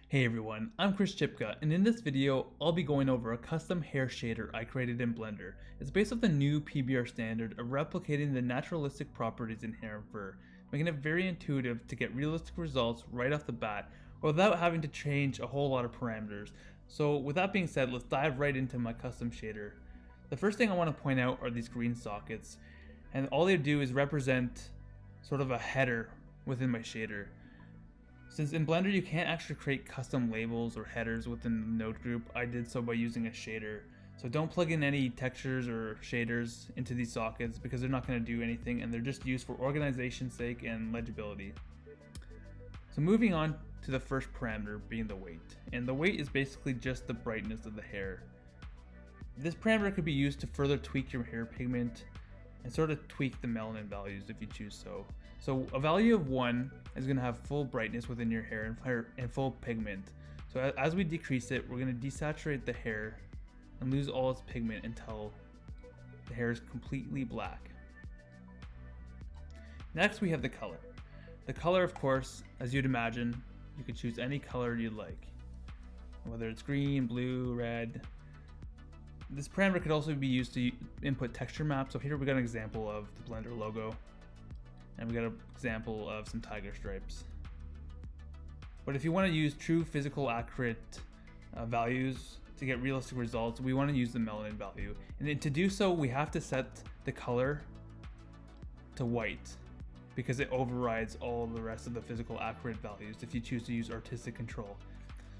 Hey everyone, I'm Chuipka, and in this video, I'll be going over a custom hair shader I created in Blender. It's based off the new PBR standard of replicating the naturalistic properties in hair and fur, making it very intuitive to get realistic results right off the bat, without having to change a whole lot of parameters. So with that being said, let's dive right into my custom shader. The first thing I want to point out are these green sockets, and all they do is represent sort of a header within my shader. Since in Blender you can't actually create custom labels or headers within the node group, I did so by using a shader. So don't plug in any textures or shaders into these sockets because they're not going to do anything, and they're just used for organization's sake and legibility. So moving on to the first parameter being the weight. And the weight is basically just the brightness of the hair. This parameter could be used to further tweak your hair pigment and sort of tweak the melanin values if you choose so. So a value of 1 is going to have full brightness within your hair and full pigment. So as we decrease it, we're going to desaturate the hair and lose all its pigment until the hair is completely black. Next we have the color. The color, of course, as you'd imagine, you could choose any color you'd like, whether it's green, blue, red. This parameter could also be used to input texture maps. So here we got an example of the Blender logo, and we got an example of some tiger stripes. But if you want to use true physical accurate values to get realistic results, we want to use the melanin value. And then to do so, we have to set the color to white because it overrides all the rest of the physical accurate values if you choose to use artistic control.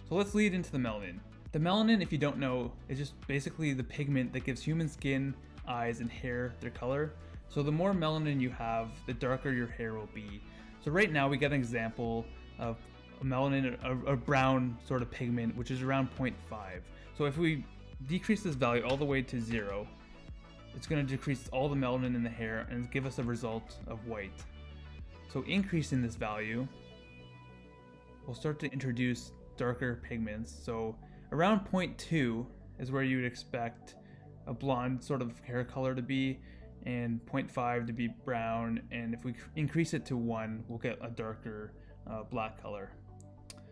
So let's lead into the melanin. The melanin, if you don't know, is just basically the pigment that gives human skin, eyes, and hair their color. So the more melanin you have, the darker your hair will be. So right now we got an example of a melanin, a brown sort of pigment, which is around 0.5. So if we decrease this value all the way to 0, it's going to decrease all the melanin in the hair and give us a result of white. So increasing this value, we'll start to introduce darker pigments. So around 0.2 is where you would expect a blonde sort of hair color to be, and 0.5 to be brown, and if we increase it to 1, we'll get a darker black color.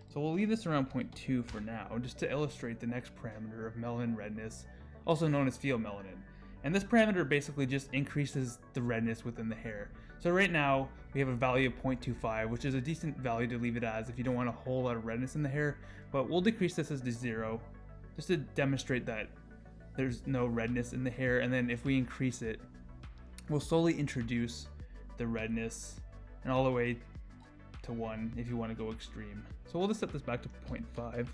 So we'll leave this around 0.2 for now, just to illustrate the next parameter of melanin redness, also known as pheomelanin. And this parameter basically just increases the redness within the hair. So right now we have a value of 0.25, which is a decent value to leave it as if you don't want a whole lot of redness in the hair, but we'll decrease this as to 0 just to demonstrate that there's no redness in the hair. And then if we increase it, we'll slowly introduce the redness and all the way to 1 if you want to go extreme. So we'll just set this back to 0.5.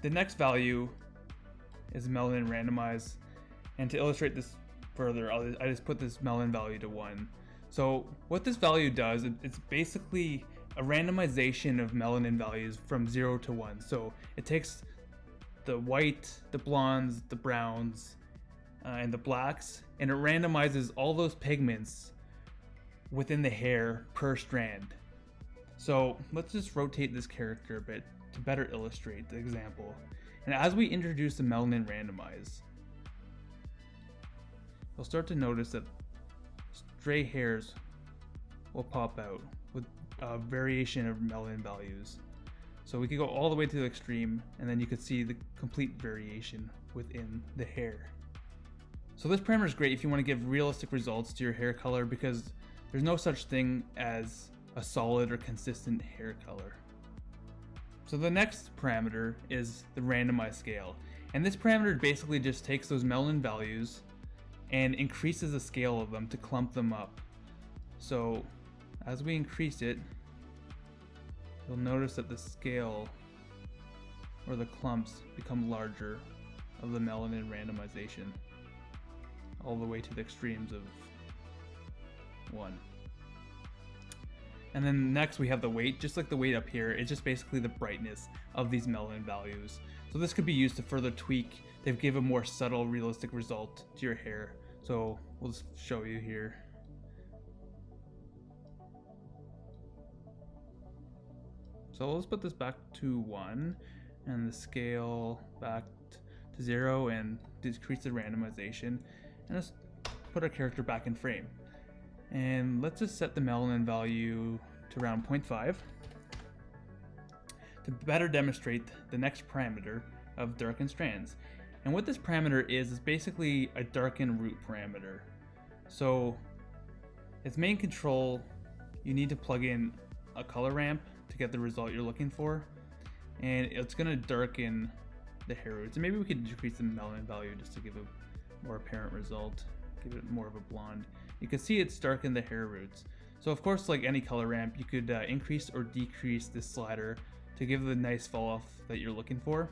The next value is melanin randomized, and to illustrate this further, I just put this melanin value to 1. So what this value does, it's basically a randomization of melanin values from 0 to 1. So it takes the white, the blondes, the browns, and the blacks, and it randomizes all those pigments within the hair per strand. So let's just rotate this character a bit to better illustrate the example. And as we introduce the melanin randomize, you'll start to notice that stray hairs will pop out with a variation of melanin values. So we could go all the way to the extreme, and then you could see the complete variation within the hair. So this parameter is great if you want to give realistic results to your hair color, because there's no such thing as a solid or consistent hair color. So the next parameter is the randomized scale. And this parameter basically just takes those melanin values and increases the scale of them to clump them up. So as we increase it, you'll notice that the scale or the clumps become larger of the melanin randomization, all the way to the extremes of 1. And then next we have the weight. Just like the weight up here, it's just basically the brightness of these melanin values. So this could be used to further tweak, they give a more subtle, realistic result to your hair. So we'll just show you here. So let's put this back to 1, and the scale back to 0, and decrease the randomization. And let's put our character back in frame. And let's just set the melanin value to around 0.5 to better demonstrate the next parameter of darken strands. And what this parameter is basically a darken root parameter. So its main control, you need to plug in a color ramp to get the result you're looking for, and it's going to darken the hair roots. And maybe we could decrease the melanin value just to give a more apparent result, give it more of a blonde. You can see it's darkened the hair roots. So of course, like any color ramp, you could increase or decrease this slider to give the nice fall off that you're looking for.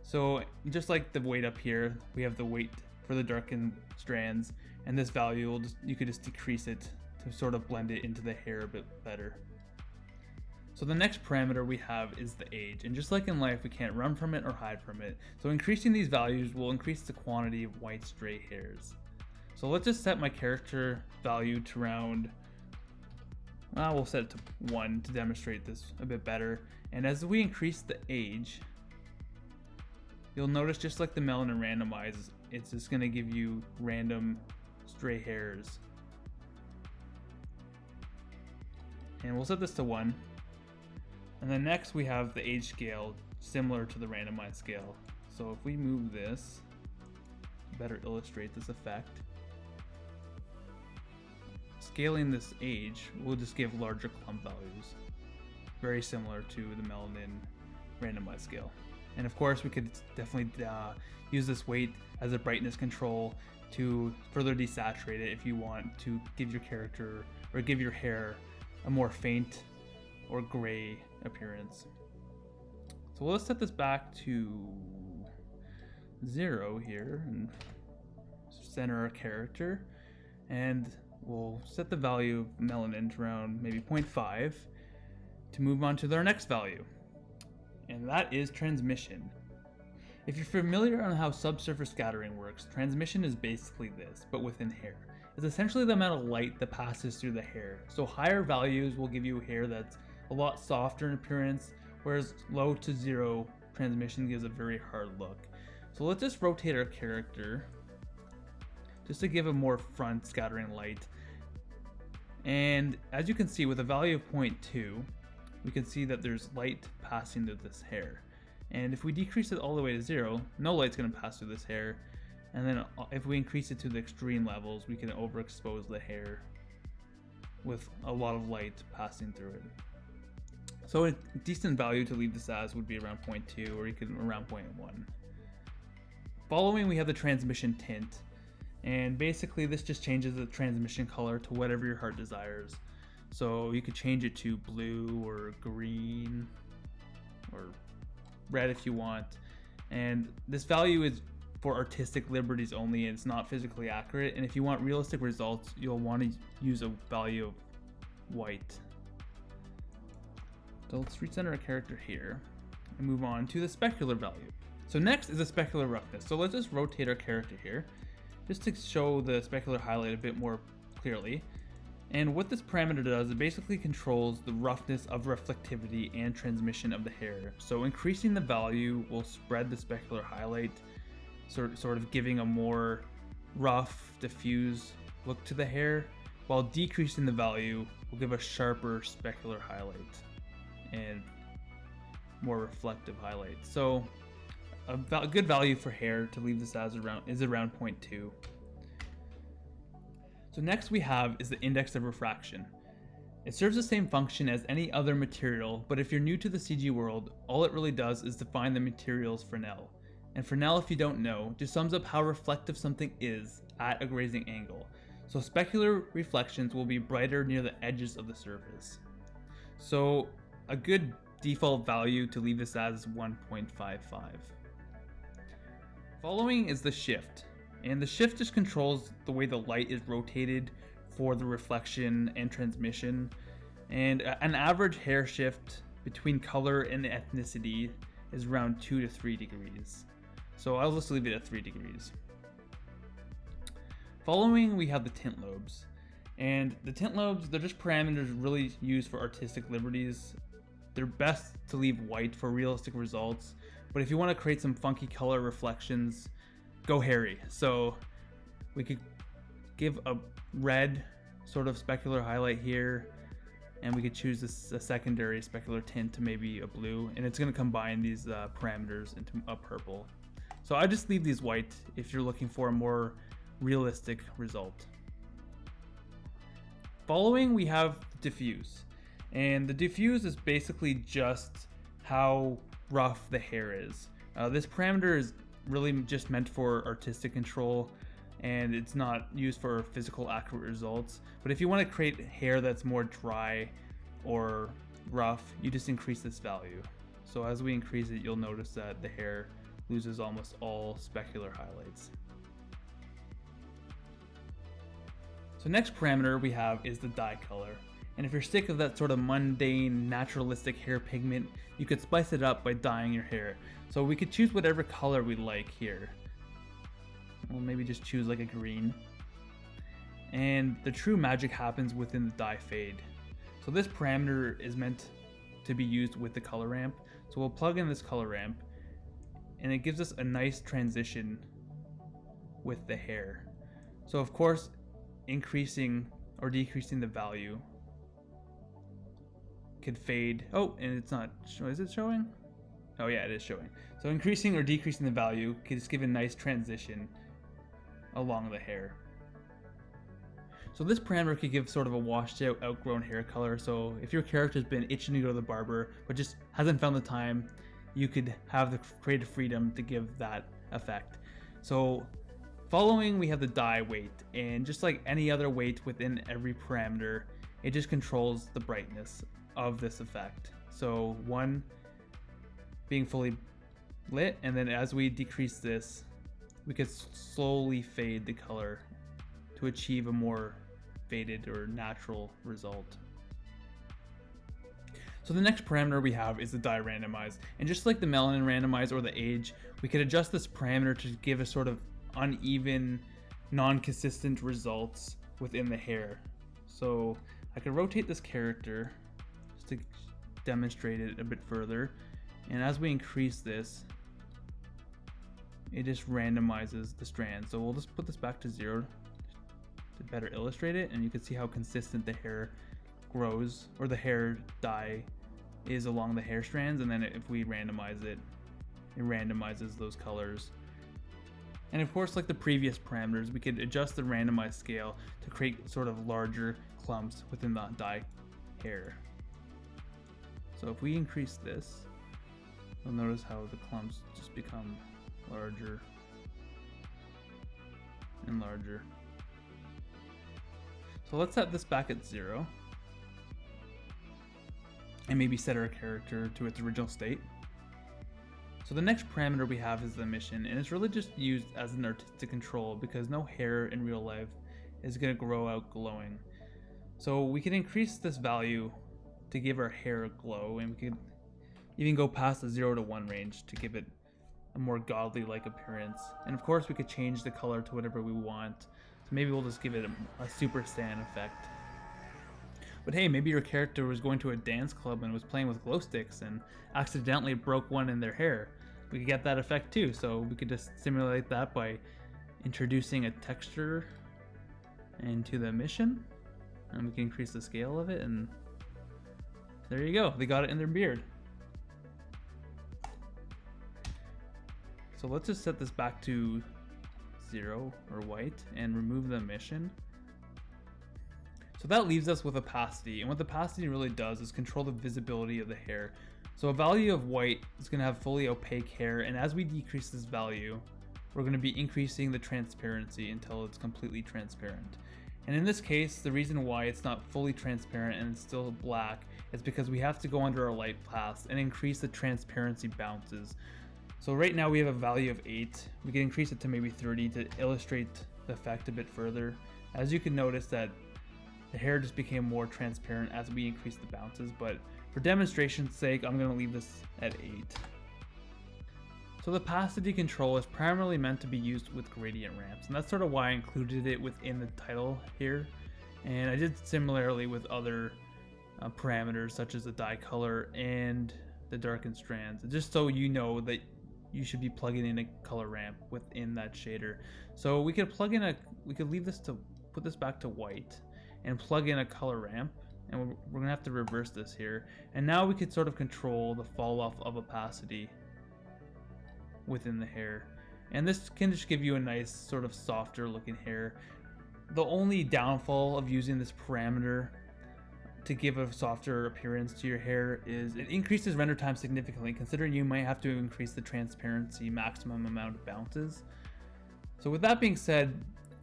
So just like the weight up here, we have the weight for the darkened strands, and this value you could just decrease it to sort of blend it into the hair a bit better. So the next parameter we have is the age, and just like in life, we can't run from it or hide from it. So increasing these values will increase the quantity of white stray hairs. So let's just set my character value to around, we'll set it to 1 to demonstrate this a bit better. And as we increase the age, you'll notice just like the melanin randomizes, it's just going to give you random stray hairs. And we'll set this to 1. And then next we have the age scale, similar to the randomized scale. So if we move this to better illustrate this effect, scaling this age will just give larger clump values, very similar to the melanin randomized scale. And of course we could definitely use this weight as a brightness control to further desaturate it if you want to give your character or give your hair a more faint or gray appearance. So let's set this back to 0 here and center our character, and we'll set the value of melanin to around maybe 0.5 to move on to our next value, and that is transmission. If you're familiar on how subsurface scattering works, transmission is basically this, but within hair. It's essentially the amount of light that passes through the hair. So higher values will give you hair that's a lot softer in appearance, whereas low to 0 transmission gives a very hard look. So let's just rotate our character just to give a more front scattering light. And as you can see, with a value of 0.2, we can see that there's light passing through this hair. And if we decrease it all the way to 0, no light's going to pass through this hair. And then if we increase it to the extreme levels, we can overexpose the hair with a lot of light passing through it. So a decent value to leave this as would be around 0.2, or you could around 0.1. Following, we have the transmission tint. And basically this just changes the transmission color to whatever your heart desires. So you could change it to blue or green or red if you want. And this value is for artistic liberties only, and it's not physically accurate. And if you want realistic results, you'll want to use a value of white. So let's recenter our character here and move on to the specular value. So next is the specular roughness. So let's just rotate our character here just to show the specular highlight a bit more clearly. And what this parameter does, it basically controls the roughness of reflectivity and transmission of the hair. So increasing the value will spread the specular highlight, sort of giving a more rough, diffuse look to the hair, while decreasing the value will give a sharper specular highlight and more reflective highlight. So a good value for hair to leave this as is around 0.2. So next we have is the index of refraction. It serves the same function as any other material, but if you're new to the CG world, all it really does is define the material's Fresnel. And Fresnel, if you don't know, just sums up how reflective something is at a grazing angle. So specular reflections will be brighter near the edges of the surface. So a good default value to leave this as 1.55. Following is the shift. And the shift just controls the way the light is rotated for the reflection and transmission. And an average hair shift between color and ethnicity is around 2 to 3 degrees. So I'll just leave it at 3 degrees. Following, we have the tint lobes. And the tint lobes, they're just parameters really used for artistic liberties. They're best to leave white for realistic results. But if you want to create some funky color reflections, go hairy. So we could give a red sort of specular highlight here, and we could choose a secondary specular tint to maybe a blue, and it's going to combine these parameters into a purple. So I just leave these white if you're looking for a more realistic result. Following, we have diffuse, and the diffuse is basically just how rough the hair is. This parameter is really just meant for artistic control, and it's not used for physical accurate results. But if you want to create hair that's more dry or rough, you just increase this value. So as we increase it, you'll notice that the hair loses almost all specular highlights. So next parameter we have is the dye color. And if you're sick of that sort of mundane, naturalistic hair pigment, you could spice it up by dyeing your hair. So we could choose whatever color we like here. We'll maybe just choose like a green. And the true magic happens within the dye fade. So this parameter is meant to be used with the color ramp. So we'll plug in this color ramp, and it gives us a nice transition with the hair. So of course, increasing or decreasing the value could fade. Oh, and it's not, is it showing? Oh yeah, it is showing. So increasing or decreasing the value could just give a nice transition along the hair. So this parameter could give sort of a washed out, outgrown hair color. So if your character's been itching to go to the barber but just hasn't found the time, you could have the creative freedom to give that effect. So following, we have the dye weight, and just like any other weight within every parameter, it just controls the brightness of this effect. So 1 being fully lit, and then as we decrease this, we could slowly fade the color to achieve a more faded or natural result. So the next parameter we have is the dye randomize, and just like the melanin randomize or the age, we could adjust this parameter to give a sort of uneven, non-consistent results within the hair. So I could rotate this character just to demonstrate it a bit further, and as we increase this, it just randomizes the strands. So we'll just put this back to 0 to better illustrate it, and you can see how consistent the hair grows, or the hair dye is along the hair strands, and then if we randomize it, it randomizes those colors. And of course, like the previous parameters, we could adjust the randomized scale to create sort of larger clumps within the dye hair. So if we increase this, you'll notice how the clumps just become larger and larger. So let's set this back at 0 and maybe set our character to its original state. So the next parameter we have is the emission, and it's really just used as an artistic control because no hair in real life is going to grow out glowing. So we can increase this value to give our hair a glow, and we can even go past the 0 to 1 range to give it a more godly-like appearance. And of course we could change the color to whatever we want. So maybe we'll just give it a super sand effect. But hey, maybe your character was going to a dance club and was playing with glow sticks and accidentally broke one in their hair. We could get that effect too, so we could just simulate that by introducing a texture into the emission, and we can increase the scale of it, and there you go, they got it in their beard. So let's just set this back to 0 or white and remove the emission. So that leaves us with opacity, and what opacity really does is control the visibility of the hair. So a value of white is going to have fully opaque hair, and as we decrease this value, we're going to be increasing the transparency until it's completely transparent. And in this case, the reason why it's not fully transparent and it's still black is because we have to go under our light paths and increase the transparency bounces. So right now we have a value of 8. We can increase it to maybe 30 to illustrate the effect a bit further. As you can notice that the hair just became more transparent as we increased the bounces, but for demonstration's sake, I'm going to leave this at 8. So the opacity control is primarily meant to be used with gradient ramps, and that's sort of why I included it within the title here. And I did similarly with other parameters such as the dye color and the darkened strands, just so you know that you should be plugging in a color ramp within that shader. So we could plug in we could leave this to put this back to white and plug in a color ramp and we're gonna have to reverse this here. And now we could sort of control the fall off of opacity within the hair. And this can just give you a nice sort of softer looking hair. The only downfall of using this parameter to give a softer appearance to your hair is it increases render time significantly, considering you might have to increase the transparency maximum amount of bounces. So with that being said,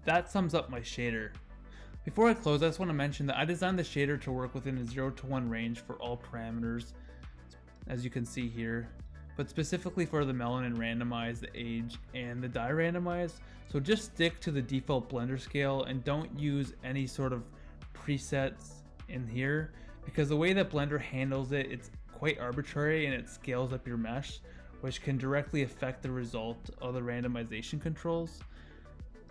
that sums up my shader. Before I close, I just want to mention that I designed the shader to work within a 0 to 1 range for all parameters, as you can see here, but specifically for the melanin randomize, the age, and the dye randomize. So just stick to the default blender scale and don't use any sort of presets in here, because the way that Blender handles it, it's quite arbitrary and it scales up your mesh, which can directly affect the result of the randomization controls.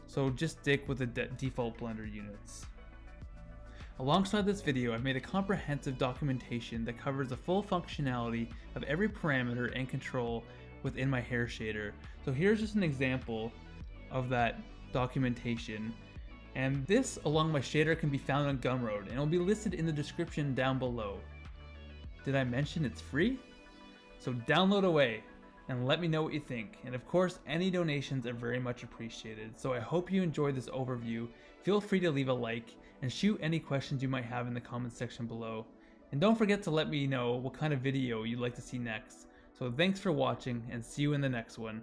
So just stick with the default Blender units. Alongside this video, I've made a comprehensive documentation that covers the full functionality of every parameter and control within my hair shader. So here's just an example of that documentation. And this, along my shader, can be found on Gumroad and will be listed in the description down below. Did I mention it's free? So download away and let me know what you think. And of course, any donations are very much appreciated. So I hope you enjoyed this overview. Feel free to leave a like and shoot any questions you might have in the comments section below. And don't forget to let me know what kind of video you'd like to see next. So thanks for watching and see you in the next one.